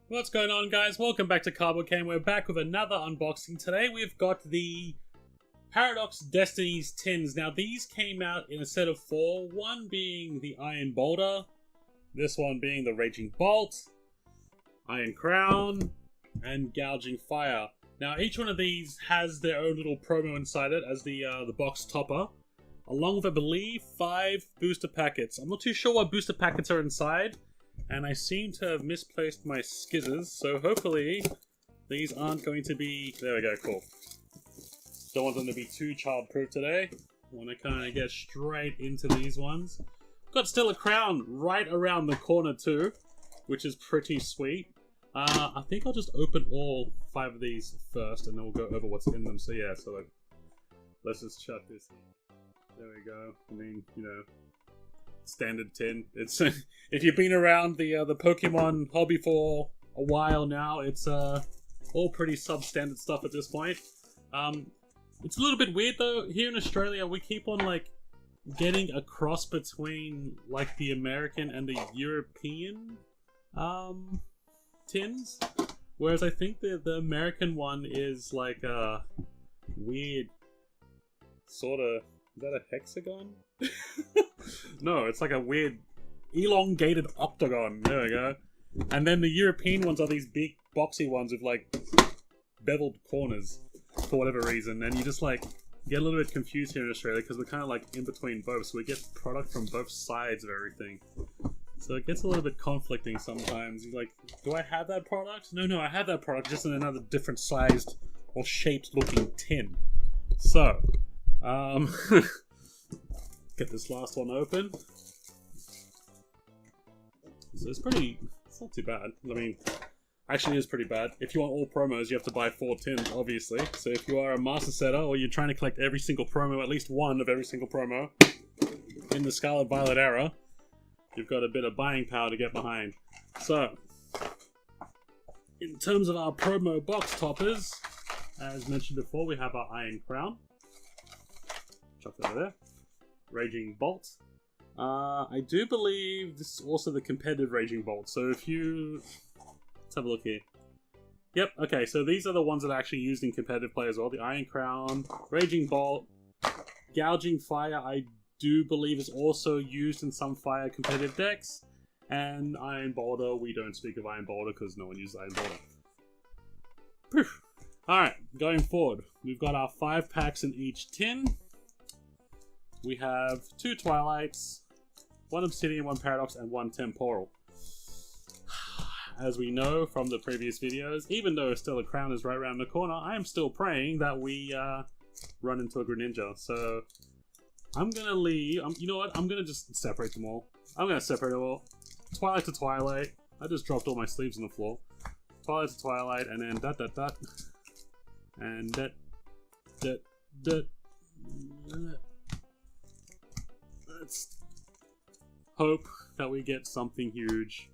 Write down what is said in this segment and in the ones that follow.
What's going on, guys? Welcome back to Cardboard Game. We're back with another unboxing. Today we've got the Paradox Destinies tins. Now these came out in a set of 4, one being the Iron Boulder, this one being the Raging Bolt, Iron Crown, and Gouging Fire. Now each one of these has their own little promo inside it as the box topper, along with, I believe, 5 booster packets. I'm not too sure what booster packets are inside, and I seem to have misplaced my skizzers, so hopefully these aren't going to be... There we go, cool. Don't want them to be too child-proof today. I want to kind of get straight into these ones. Got still a crown right around the corner too, which is pretty sweet. I think I'll just open all 5 of these first, and then we'll go over what's in them. So yeah, let's just chuck this in. There we go. I mean, you know, standard tin. It's if you've been around the Pokemon hobby for a while now, it's all pretty substandard stuff at this point. It's a little bit weird though. Here in Australia, we keep on like getting a cross between like the American and the European tins, whereas I think the American one is like a weird sort of... Is that a hexagon? No, it's like a weird elongated octagon. There we go. And then the European ones are these big boxy ones with like beveled corners for whatever reason. And you just like get a little bit confused here in Australia because we're kind of like in between both. So we get product from both sides of everything. So it gets a little bit conflicting sometimes. You're like, do I have that product? No, I have that product just in another different sized or shaped looking tin. So... get this last one open. So it's not too bad. I mean, actually it is pretty bad. If you want all promos, you have to buy 4 tins, obviously. So if you are a master setter, or you're trying to collect every single promo, at least one of every single promo, in the Scarlet Violet era, you've got a bit of buying power to get behind. So, in terms of our promo box toppers, as mentioned before, we have our Iron Crown. Chuck that over there. Raging Bolt. I do believe this is also the competitive Raging Bolt. So if you... Let's have a look here. Yep, okay, so these are the ones that are actually used in competitive play as well. The Iron Crown, Raging Bolt, Gouging Fire, I do believe is also used in some Fire competitive decks. And Iron Boulder, we don't speak of Iron Boulder because no one uses Iron Boulder. Poof. Alright, going forward. We've got our 5 packs in each tin. We have 2 Twilights, 1 Obsidian, 1 Paradox, and 1 Temporal. As we know from the previous videos, even though still a crown is right around the corner, I am still praying that we run into a Greninja. So I'm going to leave... you know what? I'm going to just separate them all. I'm going to separate them all. Twilight to Twilight. I just dropped all my sleeves on the floor. Twilight to Twilight, and then that. And that. Let's hope that we get something huge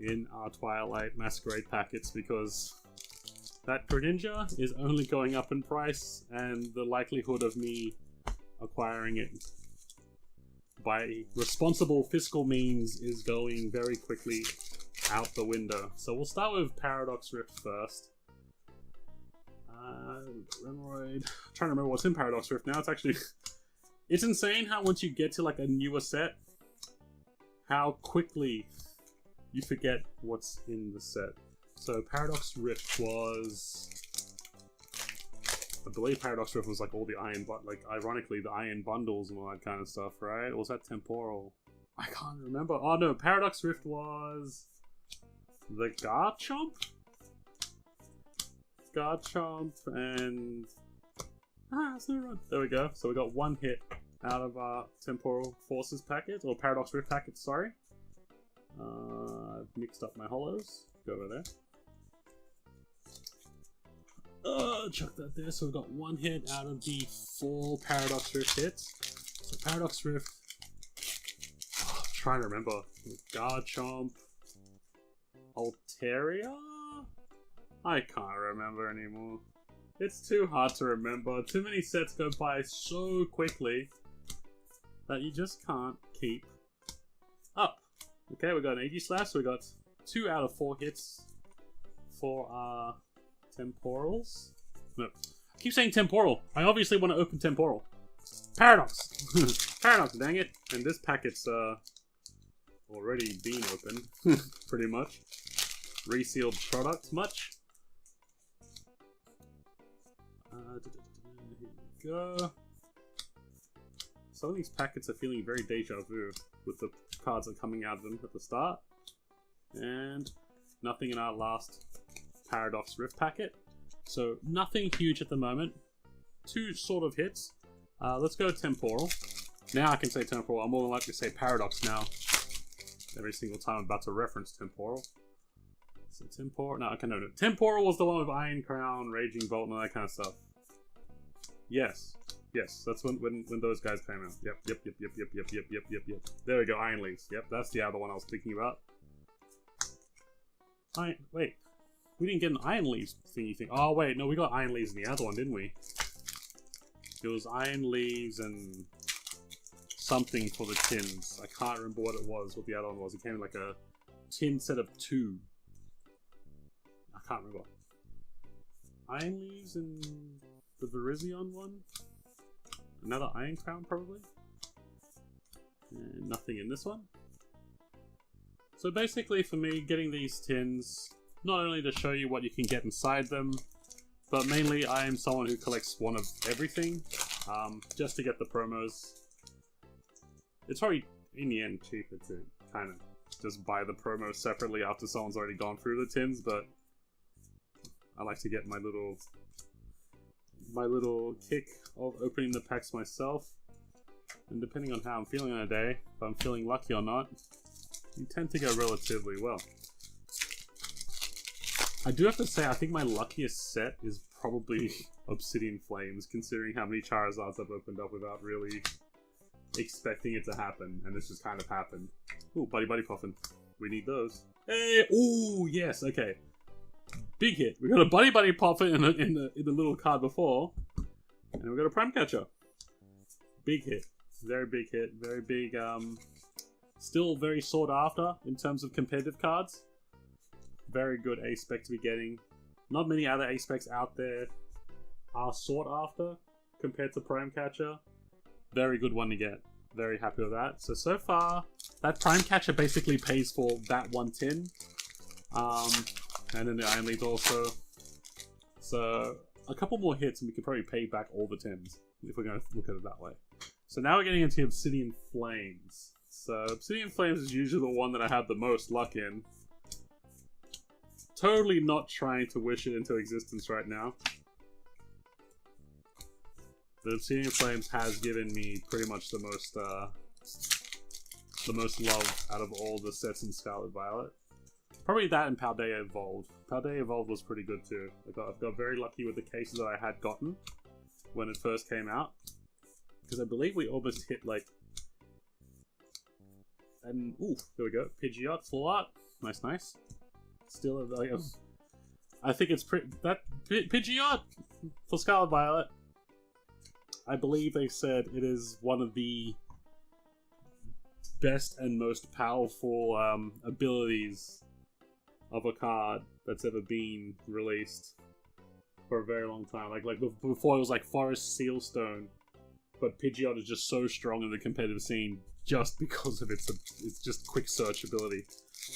in our Twilight Masquerade packets, because that Greninja is only going up in price, and the likelihood of me acquiring it by responsible fiscal means is going very quickly out the window. So we'll start with Paradox Rift first. Remoraid. I'm trying to remember what's in Paradox Rift now. It's actually... It's insane how once you get to like a newer set, how quickly you forget what's in the set. So Paradox Rift was... I believe Paradox Rift was like all the iron, but like ironically the iron bundles and all that kind of stuff, right? Or was that Temporal? I can't remember. Oh no, Paradox Rift was the Garchomp? Garchomp and... that's no run. There we go. So we got 1 hit out of our Temporal Forces packet, or Paradox Rift packet, sorry. I've mixed up my hollows. Go over there. Chuck that there. So we've got 1 hit out of the 4 Paradox Rift hits. So Paradox Rift... I'm trying to remember. Garchomp... Altaria? I can't remember anymore. It's too hard to remember. Too many sets go by so quickly that you just can't keep up. Okay, we got an Aegislash, so we got 2 out of 4 hits for our temporals. No, I keep saying temporal. I obviously want to open temporal. Paradox! Paradox, dang it. And this packet's already been opened, pretty much. Resealed product, much. Here we go. Some of these packets are feeling very deja vu with the cards that are coming out of them at the start. And nothing in our last Paradox Rift packet. So nothing huge at the moment. Two sort of hits. Let's go temporal. Now I can say temporal. I'm more than likely to say Paradox now. Every single time I'm about to reference temporal. So temporal. No, okay, no. Temporal was the one with Iron Crown, Raging Bolt, and all that kind of stuff. Yes. Yes, that's when those guys came out. Yep. There we go, Iron Leaves. Yep, that's the other one I was thinking about. Wait. We didn't get an Iron Leaves thingy thing. Oh, wait, no, we got Iron Leaves in the other one, didn't we? It was Iron Leaves and something for the tins. I can't remember what it was, what the other one was. It came in like a tin set of 2. I can't remember. Iron Leaves and the Virizion one? Another Iron Crown, probably? And nothing in this one. So basically, for me, getting these tins, not only to show you what you can get inside them, but mainly I am someone who collects one of everything, just to get the promos. It's probably, in the end, cheaper to kind of just buy the promos separately after someone's already gone through the tins, but I like to get my little kick of opening the packs myself. And depending on how I'm feeling on a day, if I'm feeling lucky or not, you tend to go relatively well. I do have to say, I think my luckiest set is probably Obsidian Flames, considering how many Charizards I've opened up without really expecting it to happen, and this just kind of happened. Ooh, Buddy Puffin. We need those. Hey! Ooh, yes, okay. Big hit. We got a Buddy Puffin in the little card before, and we got a Prime Catcher. Big hit. Very big hit. Very big, still very sought after in terms of competitive cards. Very good A-Spec to be getting. Not many other A-Specs out there are sought after compared to Prime Catcher. Very good one to get. Very happy with that. So far, that Prime Catcher basically pays for that one tin. And then the Iron Leads also. So, a couple more hits and we can probably pay back all the tins, if we're going to look at it that way. So now we're getting into Obsidian Flames. So, Obsidian Flames is usually the one that I have the most luck in. Totally not trying to wish it into existence right now. The Obsidian Flames has given me pretty much the most love out of all the sets in Scarlet Violet. Probably that and Paldea Evolved. Paldea Evolved was pretty good too. I've got very lucky with the cases that I had gotten when it first came out. Because I believe we almost hit like... And, ooh, there we go. Pidgeot, full art. Nice. Still a value. I think it's pretty... That Pidgeot for Scarlet Violet, I believe they said it is one of the best and most powerful abilities of a card that's ever been released for a very long time. Like before it was like Forest Sealstone, but Pidgeot is just so strong in the competitive scene just because of its just quick search ability.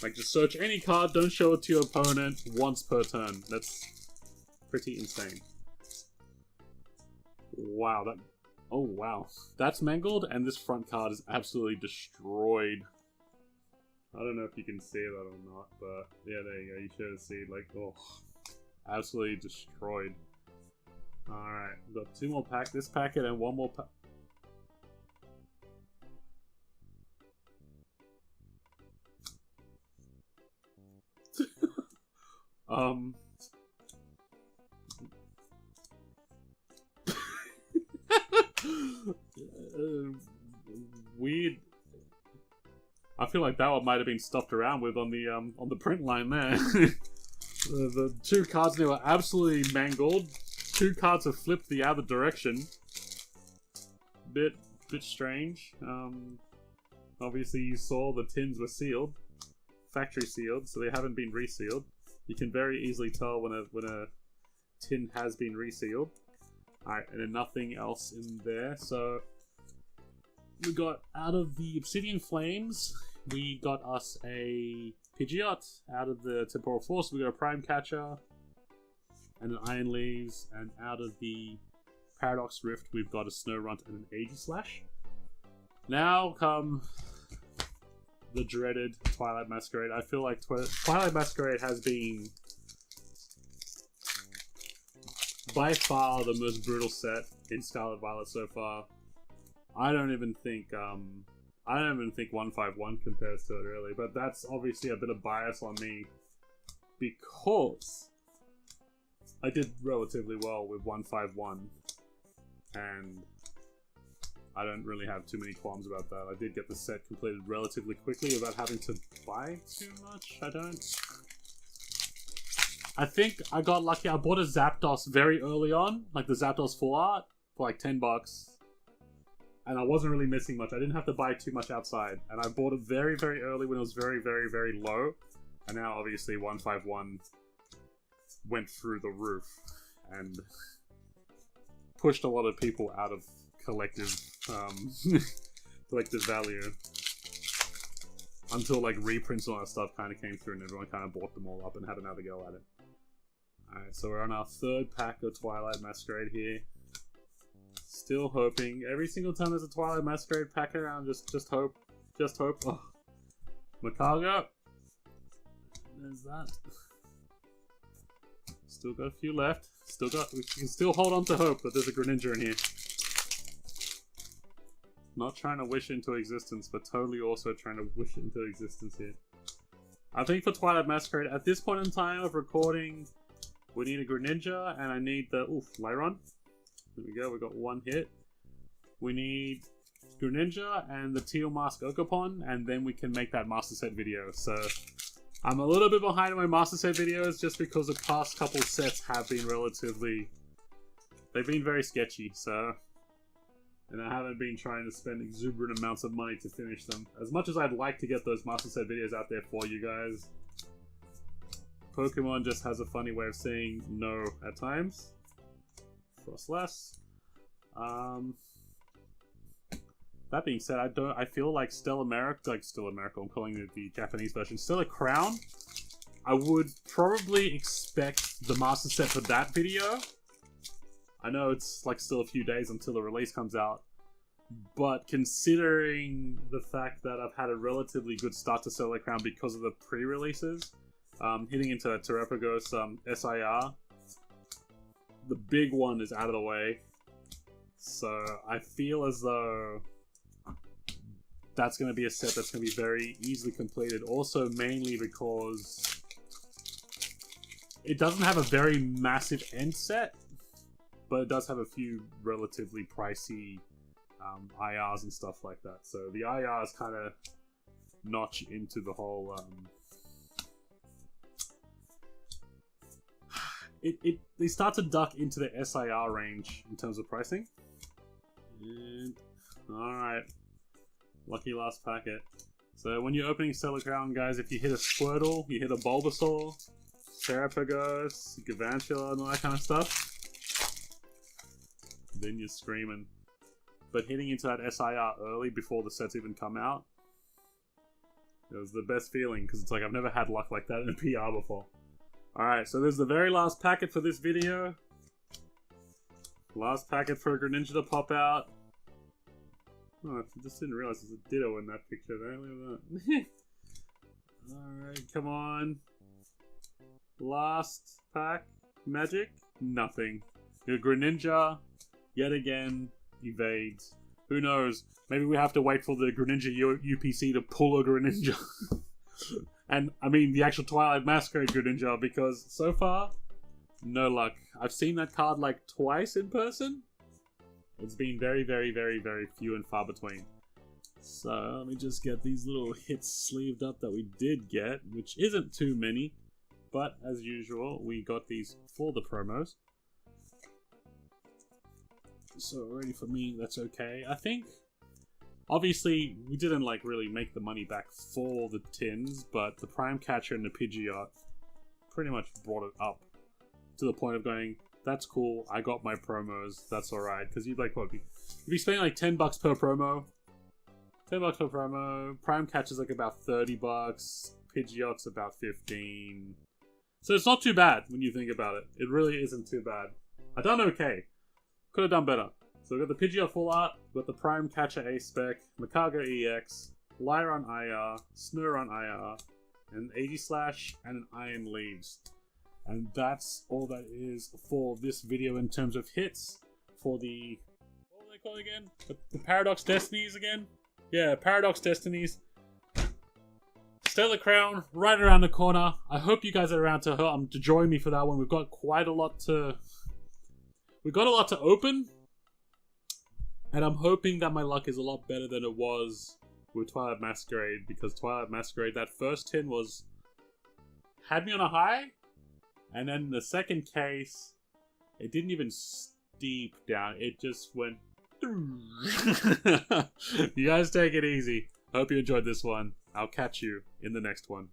Like, just search any card, don't show it to your opponent once per turn. That's pretty insane. Wow, that... Oh, wow. That's mangled, and this front card is absolutely destroyed. I don't know if you can see that or not, but yeah, there you go. You should see, like, oh, absolutely destroyed. Alright, we've got 2 more packs. This packet and 1 more pack. Weird. I feel like that one might have been stuffed around with on the print line there. the 2 cards there were absolutely mangled. 2 cards have flipped the other direction. Bit strange. Obviously you saw the tins were sealed. Factory sealed, so they haven't been resealed. You can very easily tell when a tin has been resealed. Alright, and then nothing else in there. So we got, out of the Obsidian Flames, we got us a Pidgeot. Out of the Temporal Force, we got a Prime Catcher and an Iron Leaves. And out of the Paradox Rift, we've got a Snorunt and an Aegislash. Now come the dreaded Twilight Masquerade. I feel like Twilight Masquerade has been by far the most brutal set in Scarlet Violet so far. I don't even think 151 compares to it really, but that's obviously a bit of bias on me because I did relatively well with 151, and I don't really have too many qualms about that. I did get the set completed relatively quickly without having to buy too much. I think I got lucky. I bought a Zapdos very early on, like the Zapdos full art, for like $10. And I wasn't really missing much. I didn't have to buy too much outside. And I bought it very, very early when it was very, very, very low. And now obviously 151 went through the roof and pushed a lot of people out of collective collective value. Until like reprints and all that stuff kind of came through and everyone kind of bought them all up and had another go at it. Alright, so we're on our third pack of Twilight Masquerade here. Still hoping. Every single time there's a Twilight Masquerade pack around, just hope. Just hope. Oh. Macargo. There's that. Still got a few left. We can still hold on to hope that there's a Greninja in here. Not trying to wish into existence, but totally also trying to wish into existence here. I think for Twilight Masquerade, at this point in time of recording, we need a Greninja, and I need the... Oof, Lyron. There we go, we got one hit. We need Greninja and the Teal Mask Okapon, and then we can make that Master Set video. So, I'm a little bit behind on my Master Set videos, just because the past couple sets have been relatively... They've been very sketchy, so... And I haven't been trying to spend exuberant amounts of money to finish them. As much as I'd like to get those Master Set videos out there for you guys, Pokemon just has a funny way of saying no at times. Frostless. That being said, I feel like Stellar Miracle, I'm calling it the Japanese version, Stellar Crown, I would probably expect the Master Set for that video. I know it's like still a few days until the release comes out, but considering the fact that I've had a relatively good start to Stellar Crown because of the pre-releases, hitting into Terrapagos SIR, the big one is out of the way, so I feel as though that's going to be a set that's going to be very easily completed, also mainly because it doesn't have a very massive end set, but it does have a few relatively pricey IRs and stuff like that. So the IRs kind of notch into the whole... They start to duck into the SIR range in terms of pricing. And alright. Lucky last packet. So when you're opening Stellar Crown, guys, if you hit a Squirtle, you hit a Bulbasaur, Terrapagos, Galvantula, and all that kind of stuff, then you're screaming. But hitting into that SIR early before the sets even come out, it was the best feeling, because it's like I've never had luck like that in a PR before. Alright, so there's the very last packet for this video. Last packet for a Greninja to pop out. Oh, I just didn't realize there's a Ditto in that picture there. Look at that. Alright, come on. Last pack. Magic? Nothing. Your Greninja, yet again, evades. Who knows? Maybe we have to wait for the Greninja UPC to pull a Greninja. And, I mean, the actual Twilight Masquerade Greninja, because so far, no luck. I've seen that card like twice in person. It's been very, very, very, very few and far between. So, let me just get these little hits sleeved up that we did get, which isn't too many. But, as usual, we got these for the promos. So, already for me, that's okay. I think... Obviously, we didn't really make the money back for the tins, but the Prime Catcher and the Pidgeot pretty much brought it up to the point of going, that's cool, I got my promos, that's alright. Because you'd like, what, you'd be spending like $10 per promo. $10 per promo. Prime Catch is like about $30. Pidgeot's about 15. So it's not too bad when you think about it. It really isn't too bad. I done okay. Could have done better. So we've got the Pidgeot Full Art, we've got the Prime Catcher A-Spec, Makago EX, Lyre on IR, Snur on IR, and 80 Slash, and an Iron Leaves. And that's all that is for this video in terms of hits for the... What were they called again? The Paradox Destinies again? Yeah, Paradox Destinies. Stellar Crown, right around the corner. I hope you guys are around to join me for that one. We've got quite a lot to... We've got a lot to open. And I'm hoping that my luck is a lot better than it was with Twilight Masquerade. Because Twilight Masquerade, that first tin had me on a high. And then the second case, it didn't even steep down. It just went... You guys take it easy. Hope you enjoyed this one. I'll catch you in the next one.